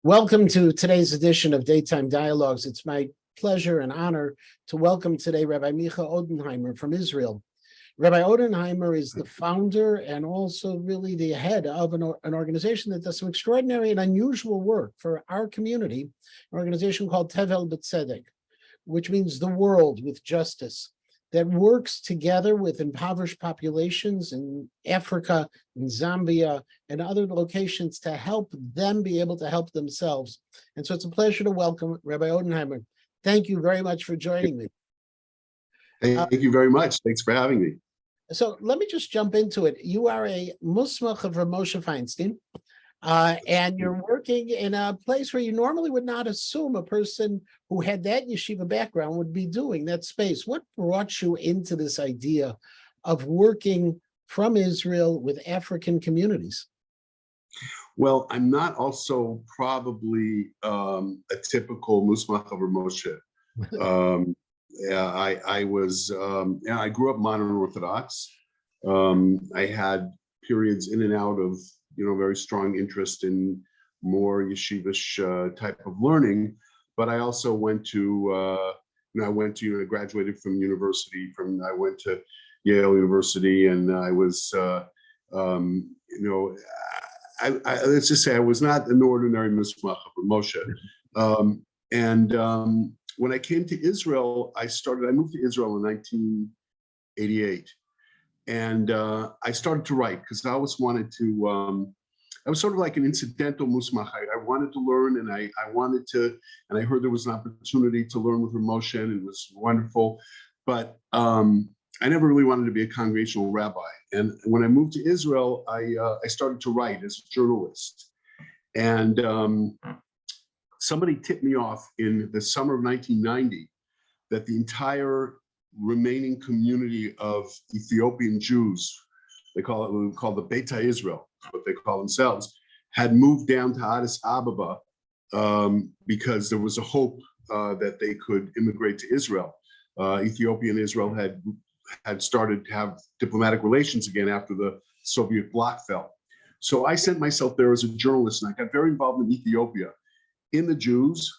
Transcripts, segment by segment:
Welcome to today's edition of Daytime Dialogues. It's my pleasure and honor to welcome today Rabbi Micha Odenheimer from Israel. Rabbi Odenheimer is the founder and also really the head of an organization that does some extraordinary and unusual work for our community, an organization called Tevel B'Tzedek, which means the world with justice, that works together with impoverished populations in Africa, in Zambia, and other locations to help them be able to help themselves. And so it's a pleasure to welcome Rabbi Odenheimer. Thank you very much for joining me. Thank you very much. Thanks for having me. So let me just jump into it. You are a Musmach of Rav Moshe Feinstein, and you're working in a place where you normally would not assume a person who had that yeshiva background would be doing that space. What brought you into this idea of working from Israel with African communities? Well, I'm not also probably a typical Musmach of Rav Moshe. I grew up modern Orthodox. I had periods in and out of very strong interest in more yeshivish type of learning, but I also went to, I graduated from university. I went to Yale University, and I was, let's just say I was not an ordinary Musmach of Moshe. When I came to Israel, I moved to Israel in 1988. And I started to write because I always wanted to, I was sort of like an incidental musmach. I wanted to learn, and I heard there was an opportunity to learn with Rav Moshe, and it was wonderful. But I never really wanted to be a congregational rabbi. And when I moved to Israel, I started to write as a journalist. And somebody tipped me off in the summer of 1990 that the entire remaining community of Ethiopian Jews, we call the Beta Israel, what they call themselves, had moved down to Addis Ababa because there was a hope that they could immigrate to Israel. Ethiopia and Israel had started to have diplomatic relations again after the Soviet bloc fell. So I sent myself there as a journalist, and I got very involved in Ethiopia, in the Jews,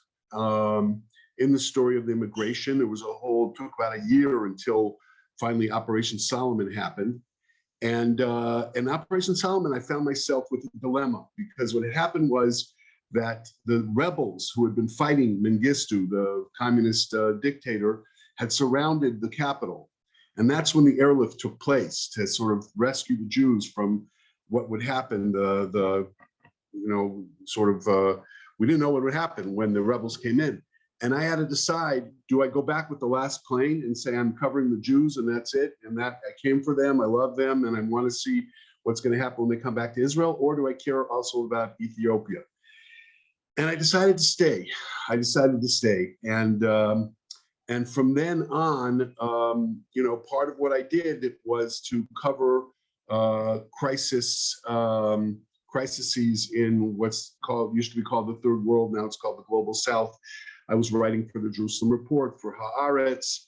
in the story of the immigration. It took about a year until finally Operation Solomon happened. And in Operation Solomon, I found myself with a dilemma, because what had happened was that the rebels who had been fighting Mengistu, the communist dictator, had surrounded the capital. And that's when the airlift took place to sort of rescue the Jews from what would happen. We didn't know what would happen when the rebels came in. And I had to decide, do I go back with the last plane and say I'm covering the Jews and that's it? And that I came for them, I love them, and I want to see what's going to happen when they come back to Israel? Or do I care also about Ethiopia? And I decided to stay. And from then on, part of what I did was to cover crises in used to be called the Third World. Now it's called the Global South. I was writing for the Jerusalem Report, for Haaretz,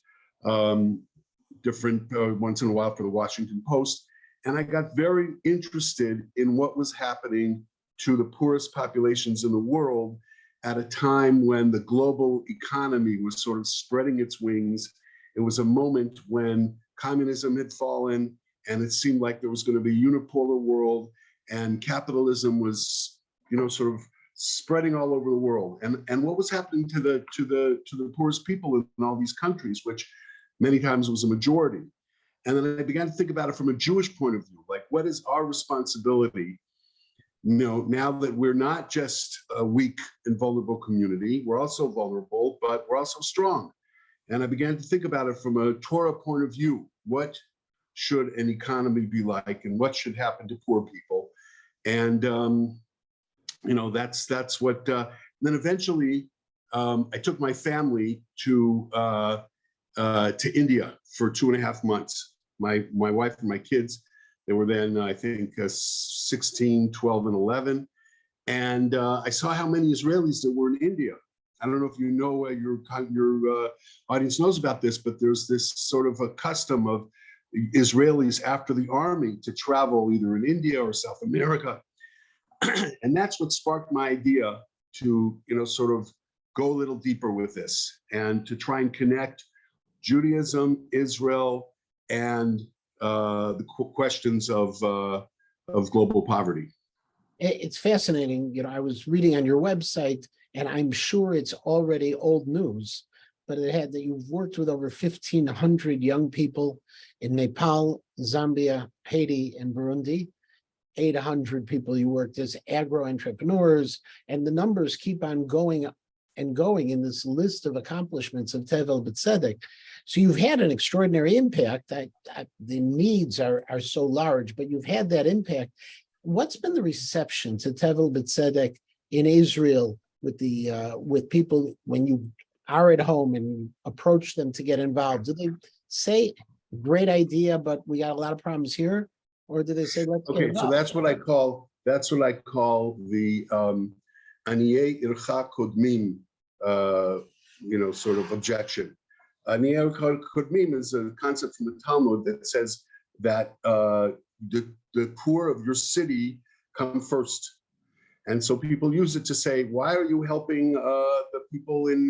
different once in a while for the Washington Post. And I got very interested in what was happening to the poorest populations in the world at a time when the global economy was sort of spreading its wings. It was a moment when communism had fallen, and it seemed like there was going to be a unipolar world, and capitalism was, sort of spreading all over the world. And what was happening to the poorest people in all these countries, which many times was a majority. And then I began to think about it from a Jewish point of view, like, what is our responsibility? Now that we're not just a weak and vulnerable community, we're also vulnerable, but we're also strong. And I began to think about it from a Torah point of view. What should an economy be like, and what should happen to poor people? And that's what. Then eventually, I took my family to India for 2.5 months. My wife and my kids, they were then, I think, 16, 12, and 11. And I saw how many Israelis there were in India. I don't know if your audience knows about this, but there's this sort of a custom of Israelis after the army to travel either in India or South America. And that's what sparked my idea to, sort of go a little deeper with this and to try and connect Judaism, Israel, and the questions of global poverty. It's fascinating. I was reading on your website, and I'm sure it's already old news, but it had that you've worked with over 1,500 young people in Nepal, Zambia, Haiti, and Burundi. 800 people you worked as agro entrepreneurs, and the numbers keep on going and going in this list of accomplishments of Tevel B'Tzedek. So you've had an extraordinary impact. The needs are so large, but you've had that impact. What's been the reception to Tevel B'Tzedek in Israel with people when you are at home and you approach them to get involved? Do they say, great idea, but we got a lot of problems here? Or do they say, let's get involved? So that's what I call the Aniei Ircha Kodmim, sort of objection. Aniei Ircha Kodmim is a concept from the Talmud that says that the poor of your city come first. And so people use it to say, why are you helping the people in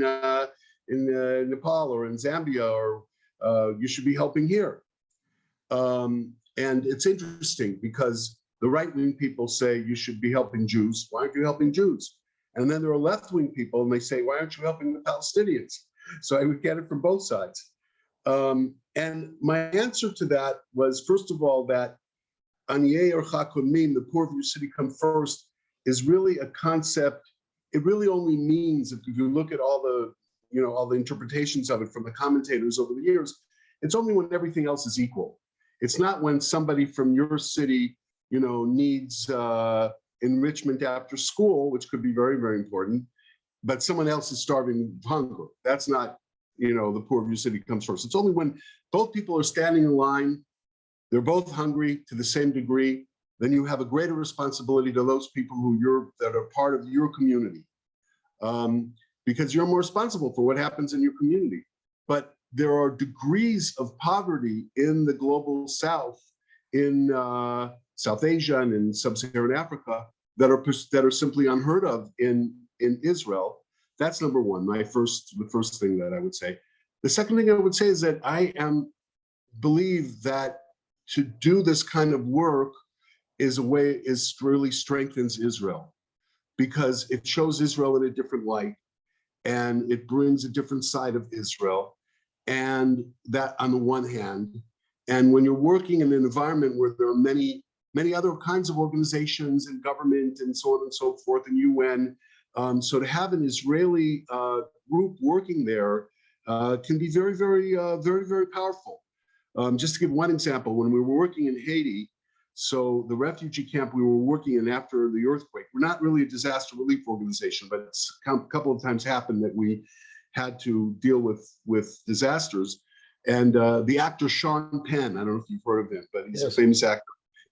Nepal or in Zambia, or you should be helping here. And it's interesting because the right-wing people say you should be helping Jews. Why aren't you helping Jews? And then there are left-wing people and they say, why aren't you helping the Palestinians? So I would get it from both sides. And my answer to that was, first of all, that Aniei Orcha Kodmim, the poor of your city come first, is really a concept. It really only means, if you look at all the interpretations of it from the commentators over the years, it's only when everything else is equal. It's not when somebody from your city, needs enrichment after school, which could be very, very important, but someone else is starving of hunger. That's not, the poor of your city comes first. It's only when both people are standing in line, they're both hungry to the same degree, then you have a greater responsibility to those people that are part of your community, because you're more responsible for what happens in your community. But there are degrees of poverty in the global South, in South Asia and in sub-Saharan Africa that are simply unheard of in Israel. That's number one. The first thing that I would say. The second thing I would say is that I believe that to do this kind of work really strengthens Israel, because it shows Israel in a different light, and it brings a different side of Israel. And that on the one hand, and when you're working in an environment where there are many, many other kinds of organizations and government and so on and so forth, and UN, so to have an Israeli group working there can be very, very, very, very powerful. Just to give one example, when we were working in Haiti, so the refugee camp we were working in after the earthquake, we're not really a disaster relief organization, but it's a couple of times happened that we had to deal with disasters. And the actor Sean Penn, I don't know if you've heard of him, but he's a famous actor.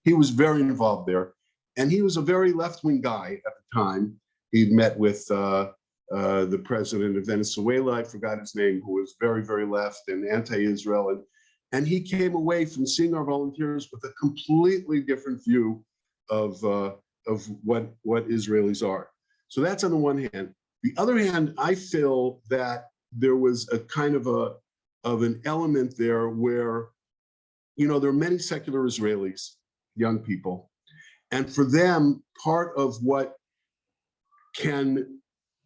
He was very involved there. And he was a very left-wing guy at the time. He'd met with the president of Venezuela, I forgot his name, who was very, very left and anti-Israel. And he came away from seeing our volunteers with a completely different view of what Israelis are. So that's on the one hand. The other hand, I feel that there was a kind of an element there where, there are many secular Israelis, young people, and for them, part of what can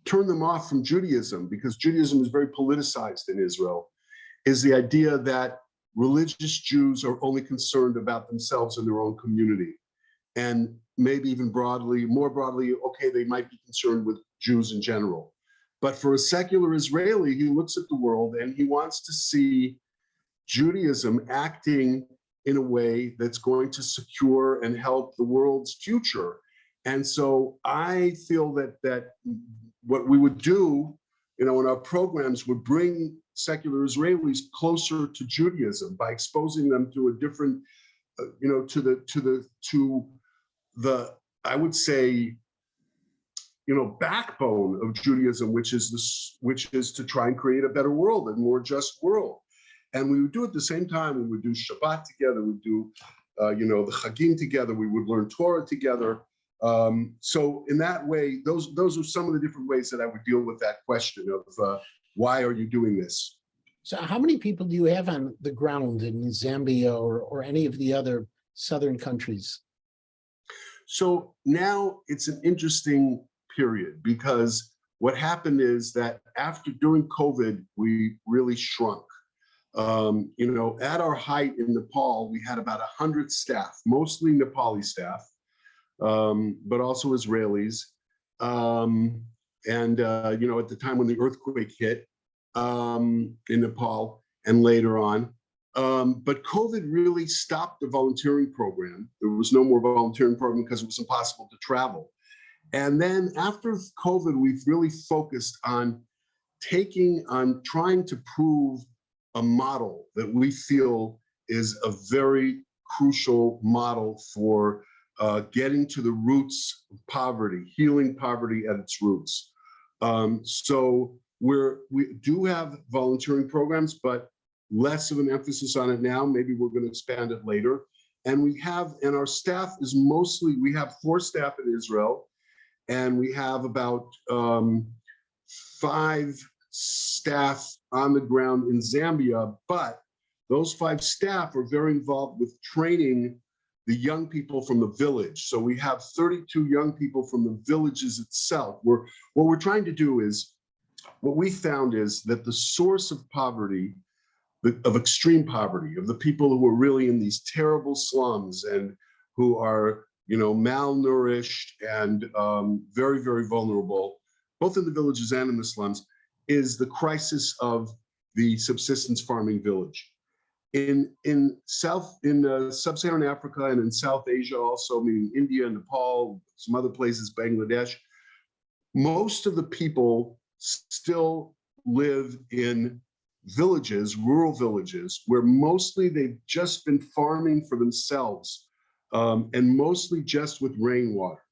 turn them off from Judaism, because Judaism is very politicized in Israel, is the idea that religious Jews are only concerned about themselves and their own community. And maybe even more broadly, okay, they might be concerned with Jews in general. But for a secular Israeli, he looks at the world and he wants to see Judaism acting in a way that's going to secure and help the world's future. And so I feel that what we would do, in our programs would bring secular Israelis closer to Judaism by exposing them to a different, to the I would say, backbone of Judaism, which is to try and create a better world, a more just world. And we would do it at the same time. We would do Shabbat together. We'd do, the Chagim together. We would learn Torah together. So in that way, those are some of the different ways that I would deal with that question of why are you doing this? So how many people do you have on the ground in Zambia or any of the other southern countries? So now it's an interesting period because what happened is that during COVID, we really shrunk. At our height in Nepal, we had about 100 staff, mostly Nepali staff, but also Israelis. At the time when the earthquake hit in Nepal and later on, but COVID really stopped the volunteering program. There was no more volunteering program because it was impossible to travel. And then after COVID, we've really focused on trying to prove a model that we feel is a very crucial model for getting to the roots of poverty, healing poverty at its roots. So we do have volunteering programs, but less of an emphasis on it now. Maybe we're going to expand it later. And our staff is mostly, we have 4 staff in Israel, and we have about 5 staff on the ground in Zambia, but those 5 staff are very involved with training the young people from the village. So we have 32 young people from the villages itself. What we're trying to do is, what we found is that the source of poverty, of extreme poverty, of the people who are really in these terrible slums and who are, malnourished and very, very vulnerable, both in the villages and in the slums, is the crisis of the subsistence farming village. In sub-Saharan Africa and in South Asia also, meaning India, Nepal, some other places, Bangladesh, most of the people still live in villages, rural villages, where mostly they've just been farming for themselves, and mostly just with rainwater.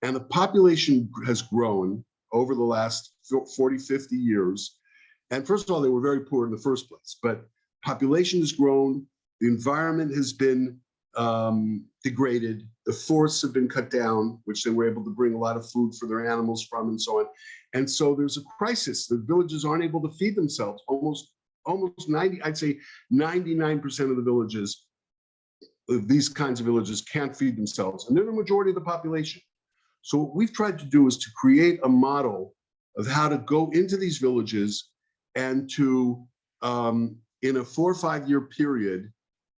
And the population has grown over the last 40, 50 years. And first of all, they were very poor in the first place, but population has grown, the environment has been degraded, the forests have been cut down, which they were able to bring a lot of food for their animals from and so on. And so there's a crisis. The villages aren't able to feed themselves. Almost 90, I'd say 99% of the villages, these kinds of villages, can't feed themselves. And they're the majority of the population. So what we've tried to do is to create a model of how to go into these villages and to, in a 4 or 5 year period,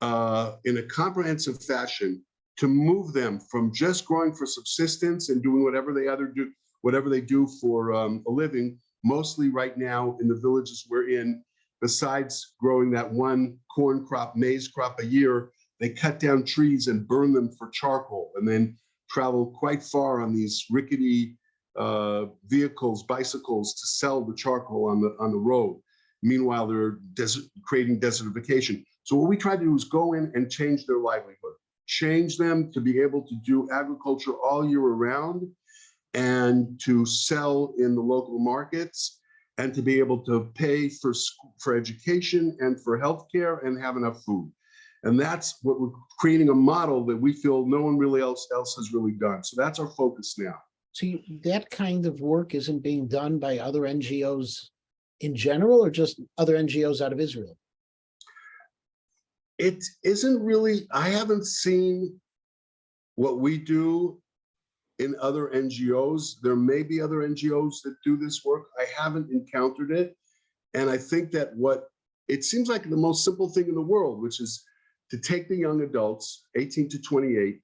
in a comprehensive fashion, to move them from just growing for subsistence and doing whatever they do for a living. Mostly right now in the villages we're in, besides growing that one corn crop, maize crop a year, they cut down trees and burn them for charcoal, and then travel quite far on these rickety vehicles, bicycles, to sell the charcoal on the road. Meanwhile, they're creating desertification. So what we try to do is go in and change their livelihood, change them to be able to do agriculture all year around and to sell in the local markets and to be able to pay for education and for healthcare and have enough food. And that's what we're creating, a model that we feel no one really else has really done. So that's our focus now. So that kind of work isn't being done by other NGOs in general, or just other NGOs out of Israel? It isn't really, I haven't seen what we do in other NGOs. There may be other NGOs that do this work. I haven't encountered it. And I think that it seems like the most simple thing in the world, which is to take the young adults, 18 to 28,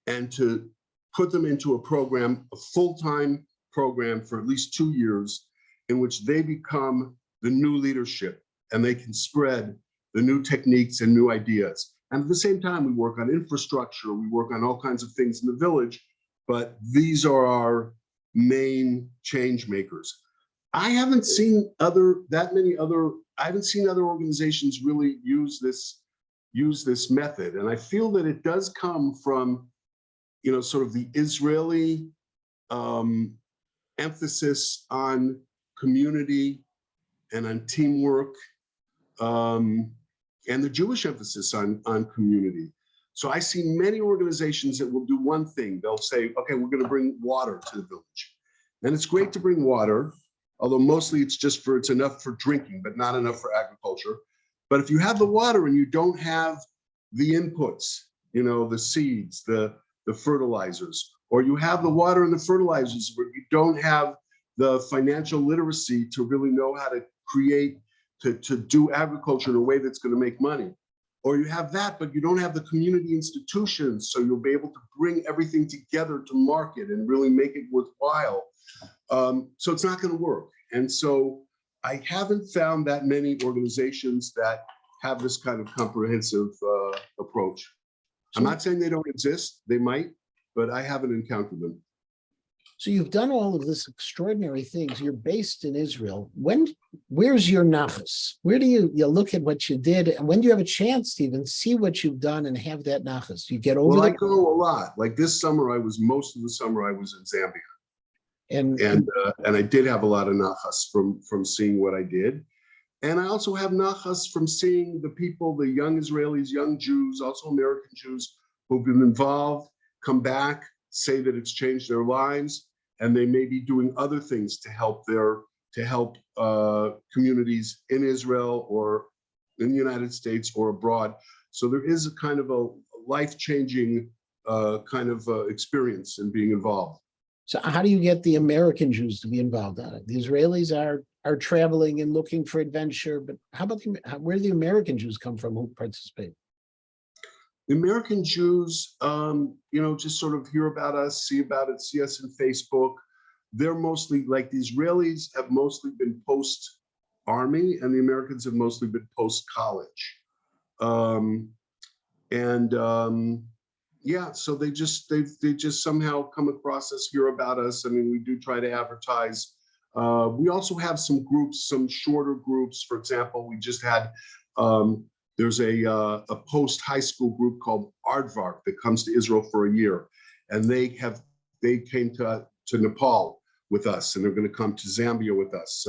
and to put them into a program, a full-time program for at least 2 years, in which they become the new leadership and they can spread the new techniques and new ideas. And at the same time, we work on infrastructure, we work on all kinds of things in the village, but these are our main change makers. I haven't seen other organizations really use this method. And I feel that it does come from, sort of the Israeli emphasis on community and on teamwork, and the Jewish emphasis on community. So I see many organizations that will do one thing. They'll say, okay, we're going to bring water to the village. And it's great to bring water, although mostly it's enough for drinking, but not enough for agriculture. But if you have the water and you don't have the inputs, the seeds, the fertilizers, or you have the water and the fertilizers, but you don't have the financial literacy to really know how to create, to do agriculture in a way that's going to make money. Or you have that, but you don't have the community institutions, so you'll be able to bring everything together to market and really make it worthwhile. So it's not going to work. And so I haven't found that many organizations that have this kind of comprehensive approach. I'm not saying they don't exist, they might, but I haven't encountered them. So you've done all of this extraordinary things. You're based in Israel. Where's your nachas? Where do you look at what you did, and when do you have a chance to even see what you've done and have that nachas? You get over Well, there? I go a lot. Like this summer, most of the summer I was in Zambia, and I did have a lot of nachas from seeing what I did, and I also have nachas from seeing the people, the young Israelis, young Jews, also American Jews who've been involved, come back, say that it's changed their lives, and they may be doing other things to help communities in Israel or in the United States or abroad. So there is a kind of a life-changing experience in being involved. So how do you get the American Jews to be involved on it? The Israelis are traveling and looking for adventure, but how about where do the American Jews come from who participate? The American Jews, just sort of hear about us, see us in Facebook. They're mostly, like the Israelis have mostly been post-army, and the Americans have mostly been post-college. So they just somehow come across us, hear about us. I mean, we do try to advertise. We also have some groups, some shorter groups. For example, we just had, there's a post-high school group called Aardvark that comes to Israel for a year, and they came to Nepal with us, and they're going to come to Zambia with us,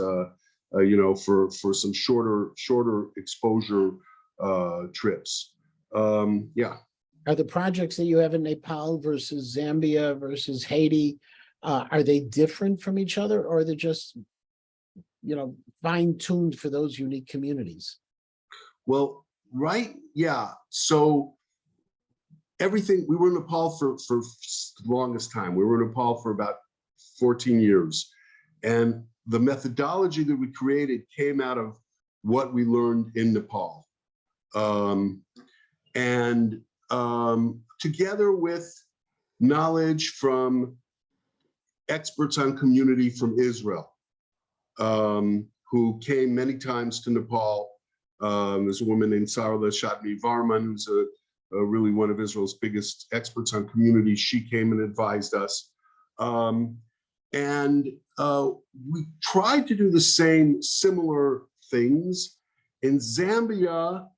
for some shorter exposure trips. Are the projects that you have in Nepal versus Zambia versus Haiti, are they different from each other, or are they just, fine-tuned for those unique communities? Well, right, yeah. So we were in Nepal for the longest time. We were in Nepal for about 14 years. And the methodology that we created came out of what we learned in Nepal. Together with knowledge from experts on community from Israel, who came many times to Nepal. There's a woman named Sarala Shatmi Varman, who's really one of Israel's biggest experts on community. She came and advised us. We tried to do the similar things in Zambia,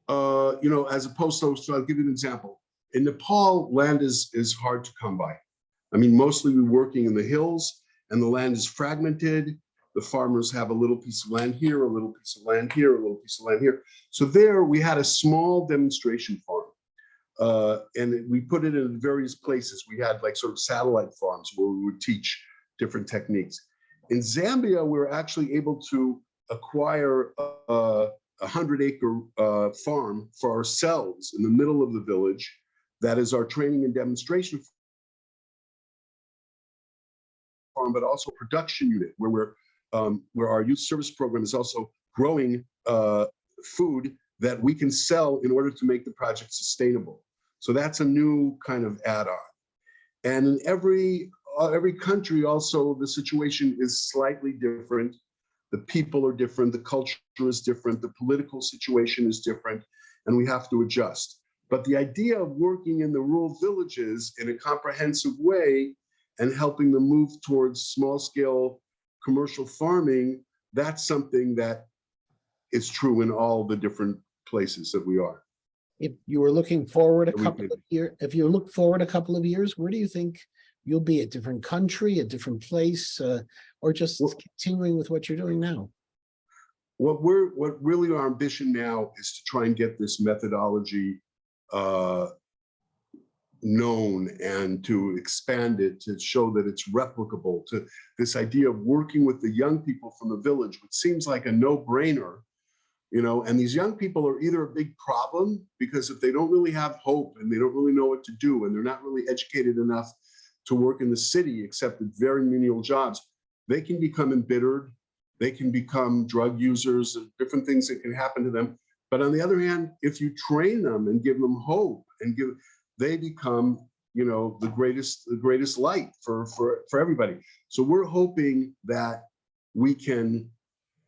as opposed to, so I'll give you an example. In Nepal, land is hard to come by. I mean, mostly we're working in the hills, and the land is fragmented. The farmers have a little piece of land here, a little piece of land here, a little piece of land here. So there we had a small demonstration farm, and we put it in various places. We had like sort of satellite farms where we would teach different techniques. In Zambia, we were actually able to acquire a 100-acre farm for ourselves in the middle of the village. That is our training and demonstration farm, but also production unit where our youth service program is also growing food that we can sell in order to make the project sustainable. So that's a new kind of add-on. And in every country also, the situation is slightly different. The people are different, the culture is different, the political situation is different, and we have to adjust. But the idea of working in the rural villages in a comprehensive way and helping them move towards small-scale commercial farming, that's something that is true in all the different places that we are. If you were looking forward a couple of years, where do you think you'll be? A different country, a different place, or just continuing with what you're doing now? What really our ambition now is to try and get this methodology known and to expand it, to show that it's replicable, to this idea of working with the young people from the village, which seems like a no-brainer, and these young people are either a big problem because if they don't really have hope and they don't really know what to do and they're not really educated enough to work in the city except at very menial jobs, they can become embittered, they can become drug users, different things that can happen to them. But on the other hand, if you train them and give them hope and they become, the greatest light for everybody. So we're hoping that we can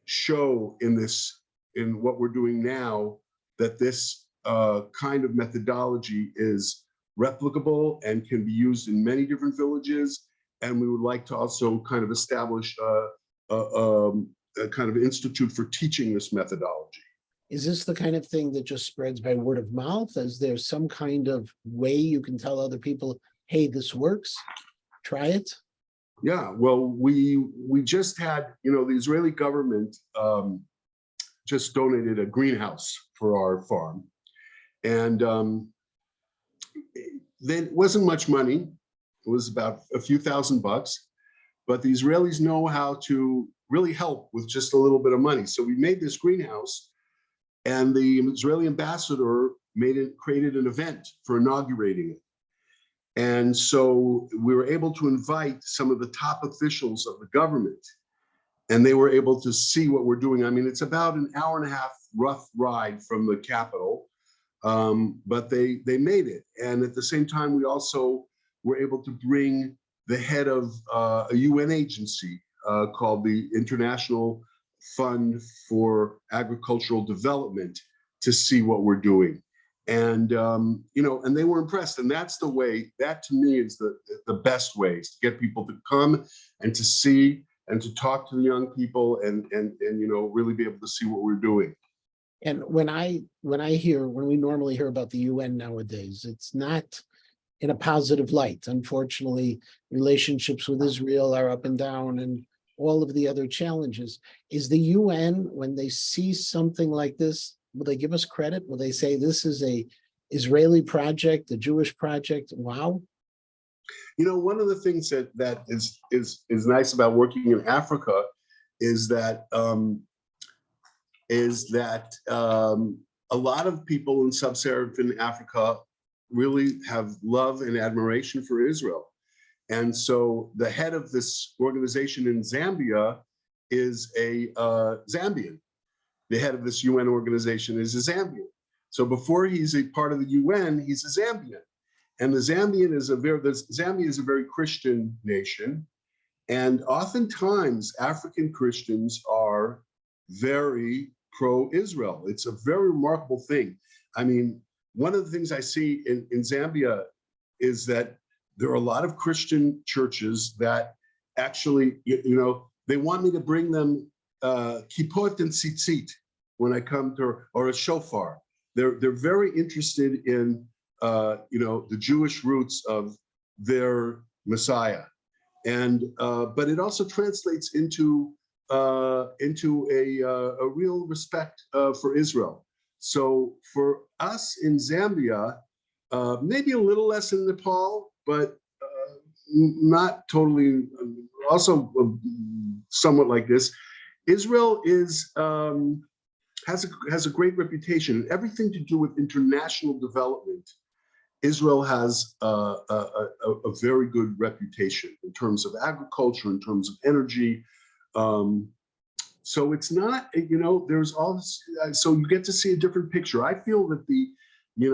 show in what we're doing now, that this kind of methodology is replicable and can be used in many different villages. And we would like to also kind of establish a kind of institute for teaching this methodology. Is this the kind of thing that just spreads by word of mouth? Is there some kind of way you can tell other people, hey, this works, try it? Yeah, well, we just had, the Israeli government just donated a greenhouse for our farm. And then it wasn't much money. It was about a few $1,000, but the Israelis know how to really help with just a little bit of money. So we made this greenhouse, and the Israeli ambassador created an event for inaugurating it. And so we were able to invite some of the top officials of the government, and they were able to see what we're doing. I mean, it's about an hour and a half rough ride from the capital, but they made it. And at the same time, we also were able to bring the head of a UN agency called the International Fund for Agricultural Development to see what we're doing. And, and they were impressed. And that's the way, that to me is the best way, is to get people to come and to see and to talk to the young people and really be able to see what we're doing. And when we normally hear about the UN nowadays, it's not in a positive light. Unfortunately, relationships with Israel are up and down and all of the other challenges. Is the UN, when they see something like this, will they give us credit? Will they say this is a Israeli project, a Jewish project? Wow. One of the things that is nice about working in Africa is that a lot of people in sub-Saharan Africa really have love and admiration for Israel. And so the head of this organization in Zambia is a Zambian. The head of this UN organization is a Zambian. So before he's a part of the UN, he's a Zambian. And Zambia is a very Christian nation. And oftentimes African Christians are very pro-Israel. It's a very remarkable thing. I mean, one of the things I see in Zambia is that there are a lot of Christian churches that actually, they want me to bring them kippot and tzitzit when I come to, or a shofar. They're very interested in, the Jewish roots of their Messiah. And, but it also translates into a real respect for Israel. So for us in Zambia, maybe a little less in Nepal, but not totally, also somewhat like this. Israel has a great reputation. Everything to do with international development, Israel has a very good reputation in terms of agriculture, in terms of energy. So it's not, there's all this, so you get to see a different picture. I feel that the,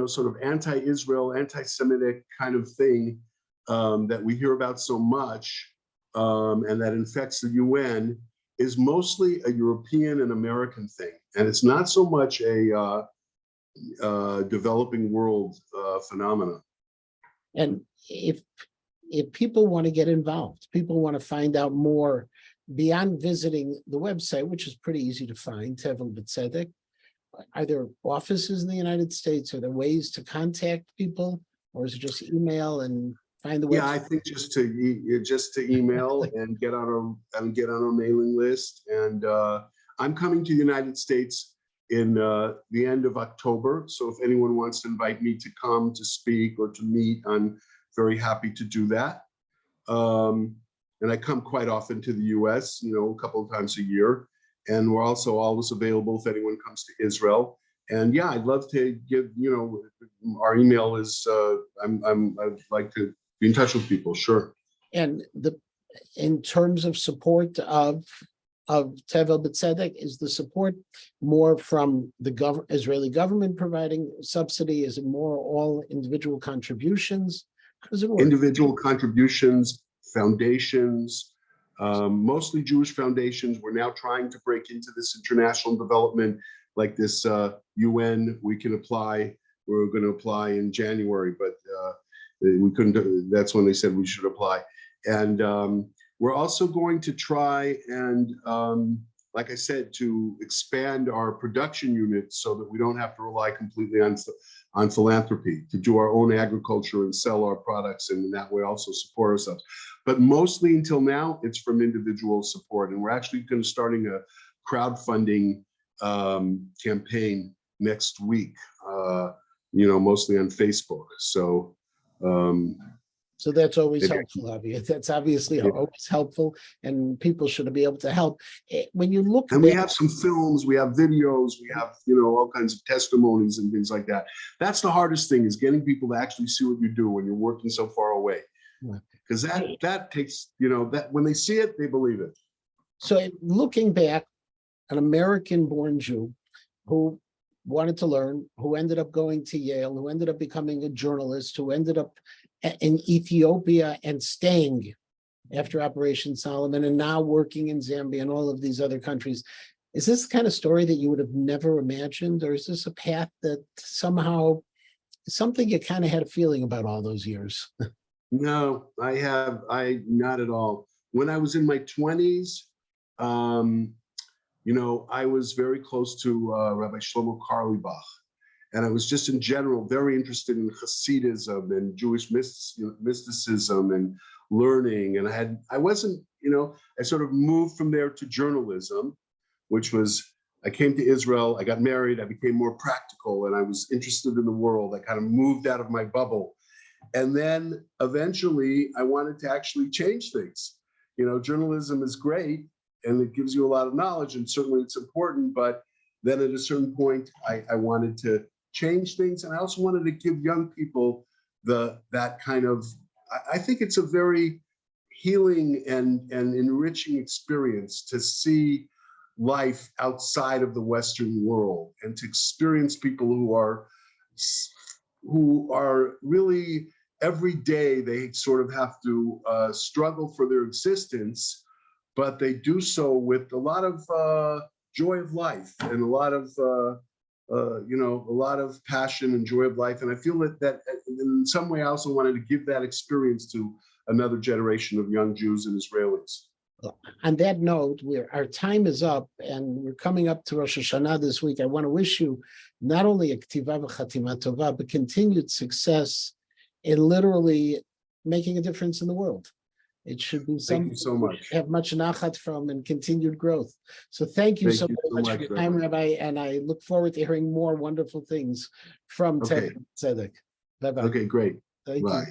sort of anti-Israel, anti-Semitic kind of thing that we hear about so much and that infects the UN is mostly a European and American thing. And it's not so much a developing world phenomenon. And if people want to get involved, people want to find out more beyond visiting the website, which is pretty easy to find, Tevel B'Tzedek, are there offices in the United States? Are there ways to contact people, or is it just email and find the website? Yeah, I think just to email and get on our mailing list. And I'm coming to the United States in the end of October. So if anyone wants to invite me to come to speak or to meet, I'm very happy to do that. And I come quite often to the US, a couple of times a year. And we're also always available if anyone comes to Israel. And yeah, I'd love to give, our email is, I'd like to be in touch with people, sure. And in terms of support of Tevel B'Tzedek, is the support more from the Israeli government providing subsidy? Is it more all individual contributions? How does it work? Individual contributions, foundations, mostly Jewish foundations. We're now trying to break into this international development, like this UN. We can apply. We're going to apply in January, but we couldn't. That's when they said we should apply. And we're also going to try and, like I said, to expand our production units so that we don't have to rely completely on philanthropy, to do our own agriculture and sell our products, and in that way also support ourselves. But mostly until now, it's from individual support. And we're actually going to starting a crowdfunding campaign next week, mostly on Facebook. So that's always helpful, obviously. That's obviously always helpful, and people should be able to help. When you look, and we have some films, we have videos, we have all kinds of testimonies and things like that. That's the hardest thing, is getting people to actually see what you do when you're working so far away, because that takes that when they see it, they believe it. So looking back, an American-born Jew who wanted to learn, who ended up going to Yale, who ended up becoming a journalist, who ended up in Ethiopia and staying after Operation Solomon, and now working in Zambia and all of these other countries. Is this the kind of story that you would have never imagined, or is this a path that somehow, something you kind of had a feeling about all those years? No, I not at all. When I was in my 20s, I was very close to Rabbi Shlomo Carlebach. And I was just in general very interested in Hasidism and Jewish mysticism and learning. And I sort of moved from there to journalism, which was, I came to Israel, I got married, I became more practical, and I was interested in the world. I kind of moved out of my bubble. And then eventually I wanted to actually change things. Journalism is great and it gives you a lot of knowledge, and certainly it's important, but then at a certain point, I wanted to change things. And I also wanted to give young people that kind of, I think it's a very healing and enriching experience to see life outside of the Western world, and to experience people who are really every day, they sort of have to struggle for their existence, but they do so with a lot of joy of life and a lot of passion and joy of life. And I feel that in some way I also wanted to give that experience to another generation of young Jews and Israelis. On that note, our time is up, and we're coming up to Rosh Hashanah this week. I want to wish you not only a K'tiva v'chatima tova, but continued success in literally making a difference in the world. It should be something you so much. Have much nachat from, and continued growth. So thank you so much for your time, Rabbi, and I look forward to hearing more wonderful things from Tevel B'Tzedek. Bye-bye. Okay, great. Thank you.